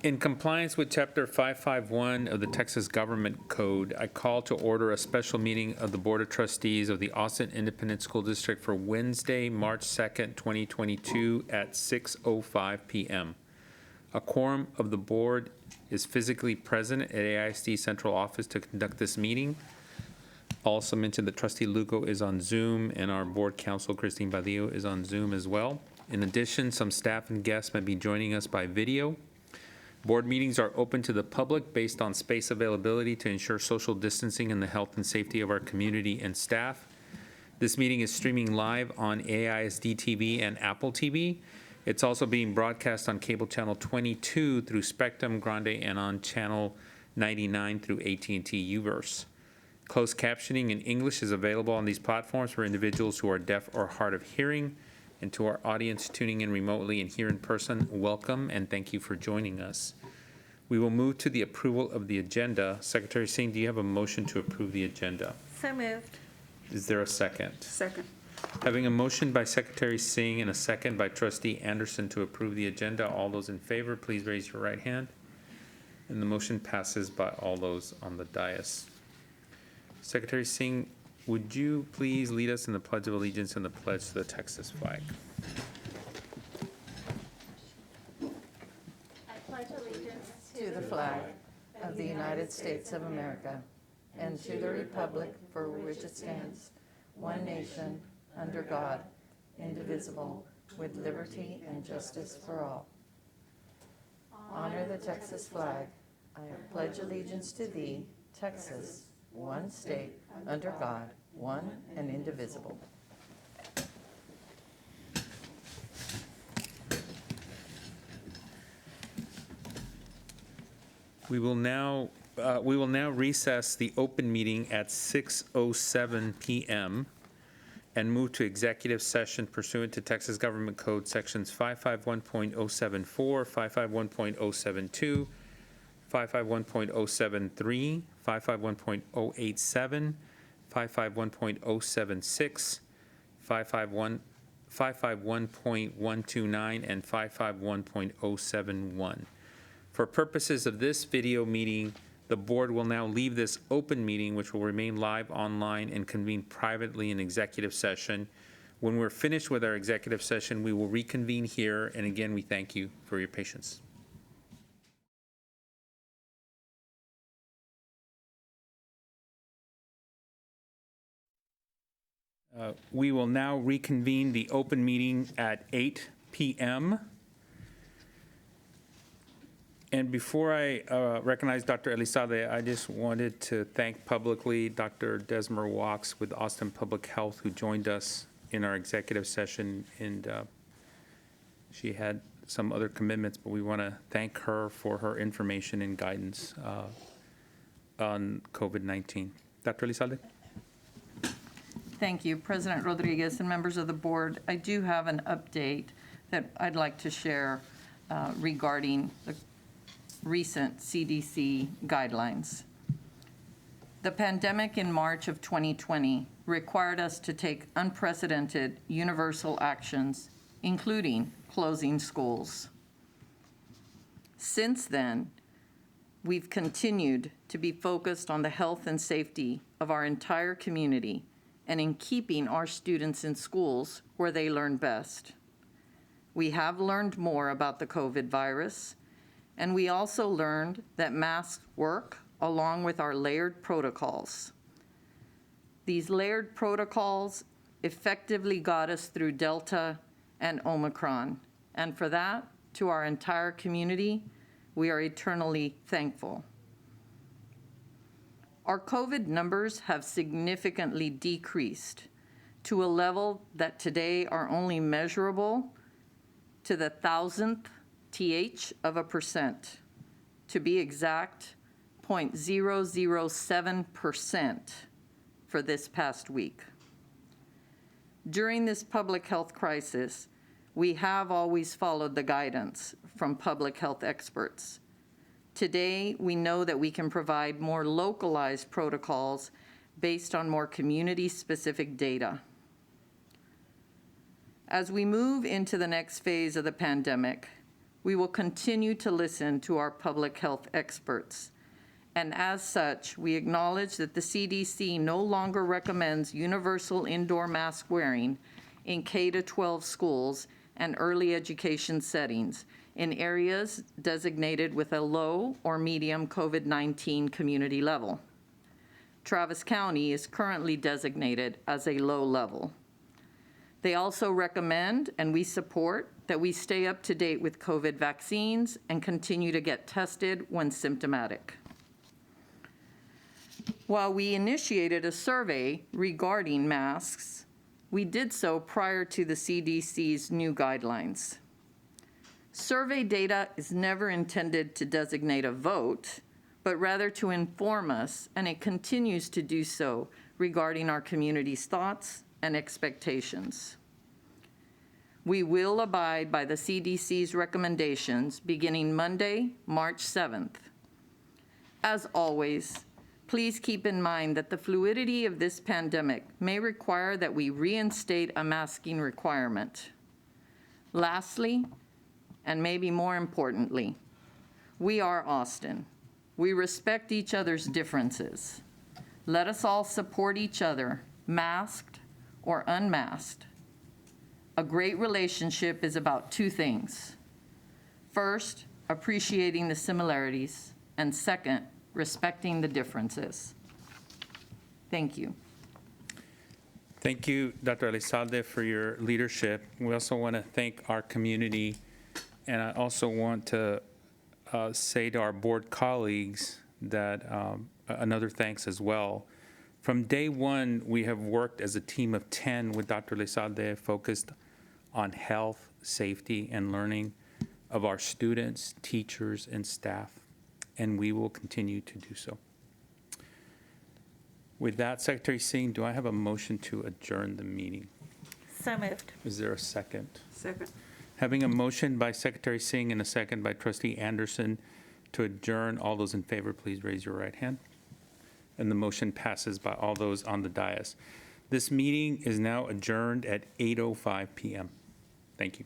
In compliance with Chapter 551 of the Texas Government Code, I call to order a special meeting of the Board of Trustees of the Austin Independent School District for Wednesday, March 2nd, 2022 at 6:05 p.m. A quorum of the board is physically present at AISD Central Office to conduct this meeting. Also mentioned that Trustee Lugo is on Zoom and our Board Counsel, Christine Badillo, is on Zoom as well. In addition, some staff and guests may be joining us by video. Board meetings are open to the public based on space availability to ensure social distancing and the health and safety of our community and staff. This meeting is streaming live on AISD TV and Apple TV. It's also being broadcast on cable channel 22 through Spectrum Grande and on channel 99 through AT&T Uverse. Closed captioning in English is available on these platforms for individuals who are deaf or hard of hearing. And to our audience tuning in remotely and here in person, welcome and thank you for joining us. We will move to the approval of the agenda. Secretary Singh, do you have a motion to approve the agenda? So moved. Is there a second? Second. Having a motion by Secretary Singh and a second by Trustee Anderson to approve the agenda, all those in favor, please raise your right hand. And the motion passes by all those on the dais. Secretary Singh, would you please lead us in the Pledge of Allegiance and the pledge to the Texas flag? I pledge allegiance to the flag of the United States of America and to the republic for which it stands, one nation, under God, indivisible, with liberty and justice for all. Honor the Texas flag. I pledge allegiance to thee, Texas, one state, under God, one and indivisible. We will now recess the open meeting at 6:07 p.m. and move to executive session pursuant to Texas Government Code sections 551.074, 551.072, 551.073, 551.087, 551.076, 551.129, and 551.071. For purposes of this video meeting, the board will now leave this open meeting, which will remain live online, and convene privately in executive session. When we're finished with our executive session, we will reconvene here. And again, we thank you for your patience. We will now reconvene the open meeting at 8 p.m. And before I recognize Dr. Elizalde, I just wanted to thank publicly Dr. Desmer Walks with Austin Public Health, who joined us in our executive session. And she had some other commitments, but we want to thank her for her information and guidance on COVID-19. Dr. Elizalde? Thank you, President Rodriguez and members of the board. I do have an update that I'd like to share regarding the recent CDC guidelines. The pandemic in March of 2020 required us to take unprecedented universal actions, including closing schools. Since then, we've continued to be focused on the health and safety of our entire community and in keeping our students in schools where they learn best. We have learned more about the COVID virus, and we also learned that masks work along with our layered protocols. These layered protocols effectively got us through Delta and Omicron, and for that, to our entire community, we are eternally thankful. Our COVID numbers have significantly decreased to a level that today are only measurable to the thousandth of a percent. To be exact, 0.007% for this past week. During this public health crisis, we have always followed the guidance from public health experts. Today, we know that we can provide more localized protocols based on more community-specific data. As we move into the next phase of the pandemic, we will continue to listen to our public health experts. And as such, we acknowledge that the CDC no longer recommends universal indoor mask wearing in K-12 schools and early education settings in areas designated with a low or medium COVID-19 community level. Travis County is currently designated as a low level. They also recommend, and we support, that we stay up to date with COVID vaccines and continue to get tested when symptomatic. While we initiated a survey regarding masks, we did so prior to the CDC's new guidelines. Survey data is never intended to designate a vote, but rather to inform us, and it continues to do so regarding our community's thoughts and expectations. We will abide by the CDC's recommendations beginning Monday, March 7th. As always, please keep in mind that the fluidity of this pandemic may require that we reinstate a masking requirement. Lastly, and maybe more importantly, we are Austin. We respect each other's differences. Let us all support each other, masked or unmasked. A great relationship is about two things. First, appreciating the similarities, and second, respecting the differences. Thank you. Thank you, Dr. Elizalde, for your leadership. We also want to thank our community, and I also want to say to our board colleagues that another thanks as well. From day one, we have worked as a team of 10 with Dr. Elizalde, focused on health, safety, and learning of our students, teachers, and staff, and we will continue to do so. With that, Secretary Singh, do I have a motion to adjourn the meeting? So moved. Is there a second? Second. Having a motion by Secretary Singh and a second by Trustee Anderson to adjourn, all those in favor, please raise your right hand. And the motion passes by all those on the dais. This meeting is now adjourned at 8:05 p.m. Thank you.